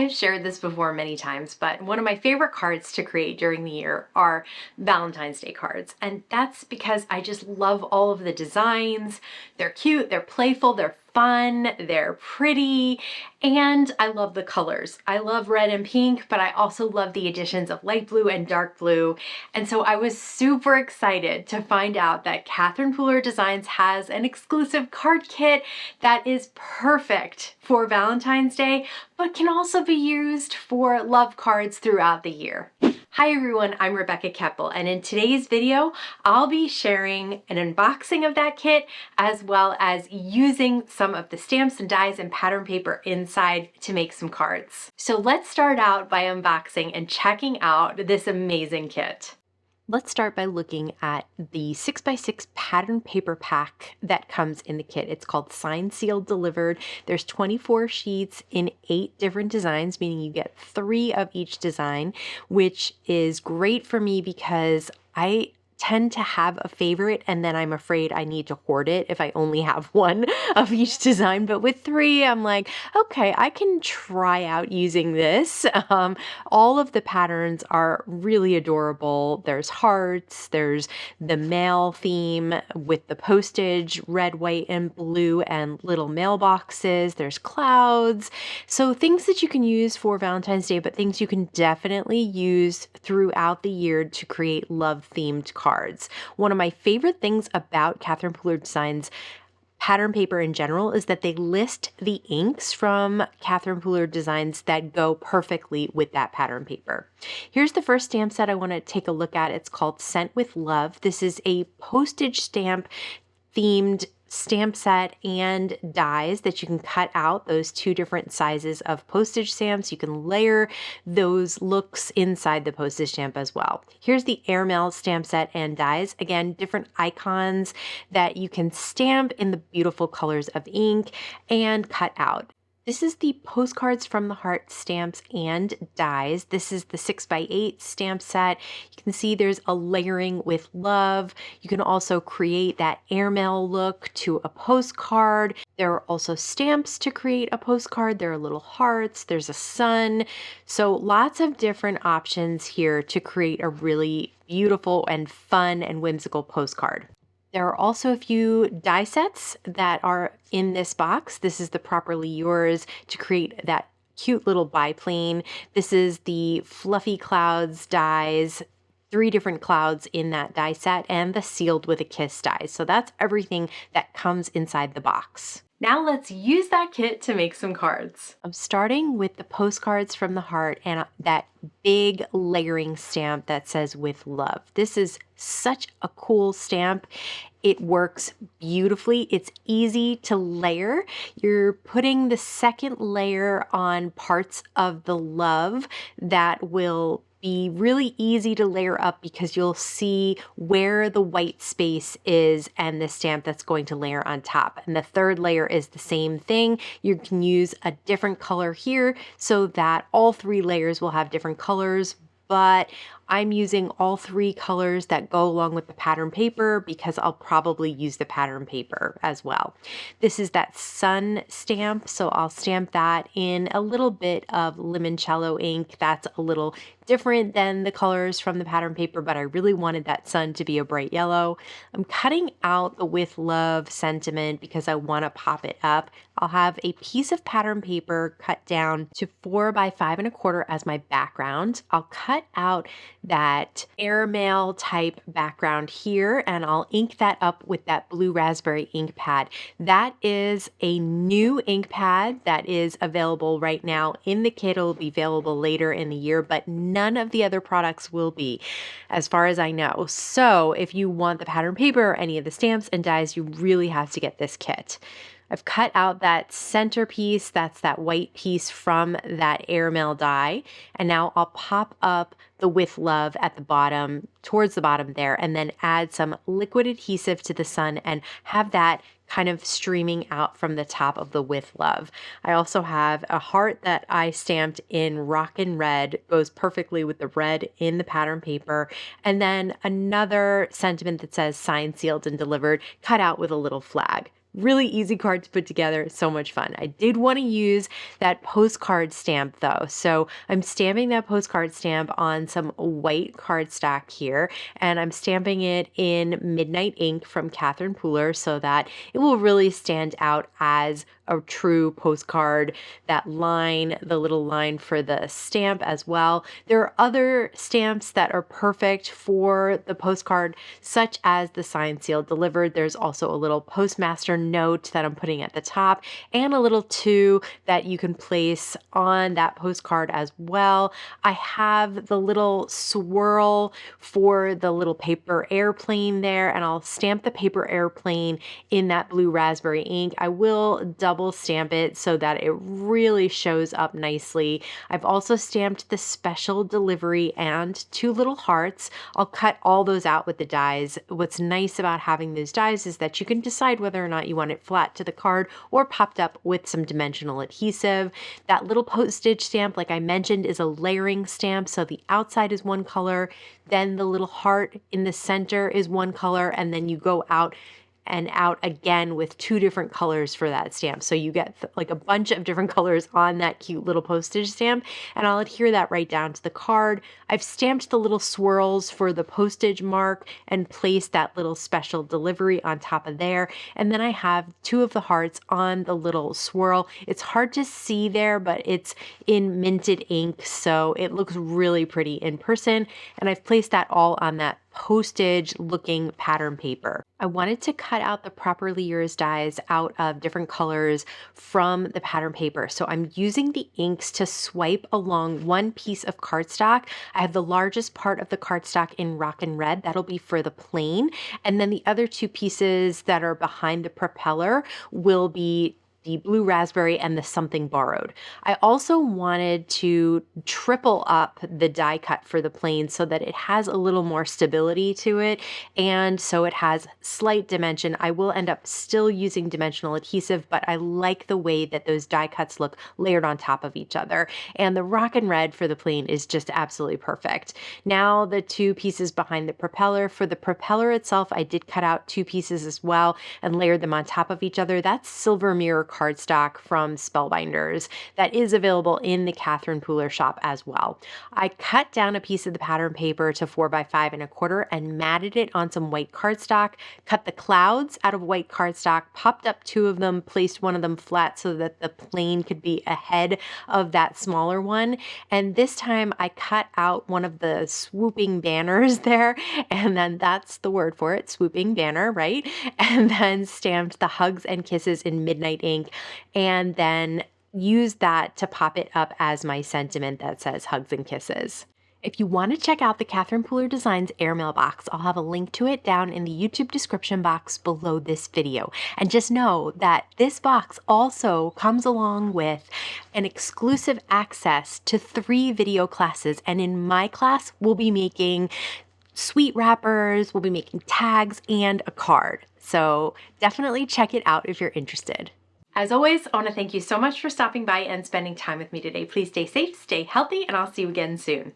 have shared this before many times, but one of my favorite cards to create during the year are Valentine's Day cards. And that's because I just love all of the designs. They're cute, they're playful, they're fun, they're pretty, and I love the colors. I love red and pink, but I also love the additions of light blue and dark blue. And so I was super excited to find out that Catherine Pooler Designs has an exclusive card kit that is perfect for Valentine's Day, but can also be used for love cards throughout the year. Hi everyone, I'm Rebecca Keppel, and in today's video, I'll be sharing an unboxing of that kit as well as using some of the stamps and dies and pattern paper inside to make some cards. So let's start out by unboxing and checking out this amazing kit. Let's start by looking at the 6x6 pattern paper pack that comes in the kit. It's called Signed, Sealed, Delivered. There's 24 sheets in 8 different designs, meaning you get 3 of each design, which is great for me because I tend to have a favorite and then I'm afraid I need to hoard it if I only have one of each design. But with 3, I'm like, okay, I can try out using this. All of the patterns are really adorable. There's hearts, there's the mail theme with the postage, red, white, and blue, and little mailboxes. There's clouds. So things that you can use for Valentine's Day, but things you can definitely use throughout the year to create love-themed cards. One of my favorite things about Catherine Pooler Designs pattern paper in general is that they list the inks from Catherine Pooler Designs that go perfectly with that pattern paper. Here's the first stamp set I want to take a look at. It's called Sent with Love. This is a postage stamp themed stamp set and dies that you can cut out those 2 different sizes of postage stamps. You can layer those looks inside the postage stamp as well. Here's the Airmail stamp set and dies. Again, different icons that you can stamp in the beautiful colors of ink and cut out. This is the Postcards from the Heart stamps and dies. This is the 6x8 stamp set. You can see there's a layering with love. You can also create that airmail look to a postcard. There are also stamps to create a postcard. There are little hearts. There's a sun. So lots of different options here to create a really beautiful and fun and whimsical postcard. There are also a few die sets that are in this box. This is the Properly Yours to create that cute little biplane. This is the Fluffy Clouds dies, 3 different clouds in that die set, and the Sealed with a Kiss dies. So that's everything that comes inside the box. Now let's use that kit to make some cards. I'm starting with the Postcards from the Heart and that big layering stamp that says with love. This is such a cool stamp. It works beautifully. It's easy to layer. You're putting the second layer on parts of the love that will be really easy to layer up because you'll see where the white space is and the stamp that's going to layer on top. And the third layer is the same thing. You can use a different color here so that all 3 layers will have different colors, but I'm using all 3 colors that go along with the pattern paper because I'll probably use the pattern paper as well. This is that sun stamp, so I'll stamp that in a little bit of limoncello ink. That's a little different than the colors from the pattern paper, but I really wanted that sun to be a bright yellow. I'm cutting out the With Love sentiment because I want to pop it up. I'll have a piece of pattern paper cut down to 4 by 5 1/4 as my background. I'll cut out that Airmail type background here and I'll ink that up with that blue raspberry ink pad. That is a new ink pad that is available right now in the kit. It'll be available later in the year, but none of the other products will be, as far as I know. So if you want the pattern paper or any of the stamps and dies, you really have to get this kit. I've cut out that centerpiece, that's that white piece from that Airmail die, and now I'll pop up the With Love at the bottom, towards the bottom there, and then add some liquid adhesive to the sun and have that kind of streaming out from the top of the With Love. I also have a heart that I stamped in Rockin red, goes perfectly with the red in the pattern paper, and then another sentiment that says Signed, Sealed, and Delivered, cut out with a little flag. Really easy card to put together, so much fun. I did want to use that postcard stamp though. So I'm stamping that postcard stamp on some white cardstock here, and I'm stamping it in Midnight ink from Catherine Pooler so that it will really stand out as a true postcard. That line, the little line for the stamp as well. There are other stamps that are perfect for the postcard, such as the signed, sealed, delivered. There's also a little postmaster note that I'm putting at the top, and a little "to" that you can place on that postcard as well. I have the little swirl for the little paper airplane there, and I'll stamp the paper airplane in that blue raspberry ink. I will double stamp it so that it really shows up nicely. I've also stamped the special delivery and 2 little hearts. I'll cut all those out with the dies. What's nice about having those dies is that you can decide whether or not you want it flat to the card or popped up with some dimensional adhesive. That little postage stamp, like I mentioned, is a layering stamp. So the outside is one color, then the little heart in the center is one color, and then you go out and out again with 2 different colors for that stamp. So you get like a bunch of different colors on that cute little postage stamp, and I'll adhere that right down to the card. I've stamped the little swirls for the postage mark and placed that little special delivery on top of there. And then I have 2 of the hearts on the little swirl. It's hard to see there, but it's in minted ink, so it looks really pretty in person. And I've placed that all on that postage looking pattern paper. I wanted to cut out the properly yours dies out of different colors from the pattern paper. So I'm using the inks to swipe along one piece of cardstock. I have the largest part of the cardstock in Rockin red. That'll be for the plane. And then the other 2 pieces that are behind the propeller will be the blue raspberry and the something borrowed. I also wanted to triple up the die cut for the plane so that it has a little more stability to it, and so it has slight dimension. I will end up still using dimensional adhesive, but I like the way that those die cuts look layered on top of each other. And the Rockin red for the plane is just absolutely perfect. Now the 2 pieces behind the propeller. For the propeller itself, I did cut out 2 pieces as well and layered them on top of each other. That's silver mirror cardstock from Spellbinders that is available in the Catherine Pooler shop as well. I cut down a piece of the pattern paper to 4 by 5 1/4 and matted it on some white cardstock, cut the clouds out of white cardstock, popped up 2 of them, placed one of them flat so that the plane could be ahead of that smaller one. And this time I cut out one of the swooping banners there, and then that's the word for it, swooping banner, right? And then stamped the hugs and kisses in Midnight ink, and then use that to pop it up as my sentiment that says hugs and kisses. If you want to check out the Catherine Pooler Designs Airmail box, I'll have a link to it down in the YouTube description box below this video. And just know that this box also comes along with an exclusive access to 3 video classes. And in my class, we'll be making sweet wrappers, we'll be making tags, and a card. So definitely check it out if you're interested. As always, I want to thank you so much for stopping by and spending time with me today. Please stay safe, stay healthy, and I'll see you again soon.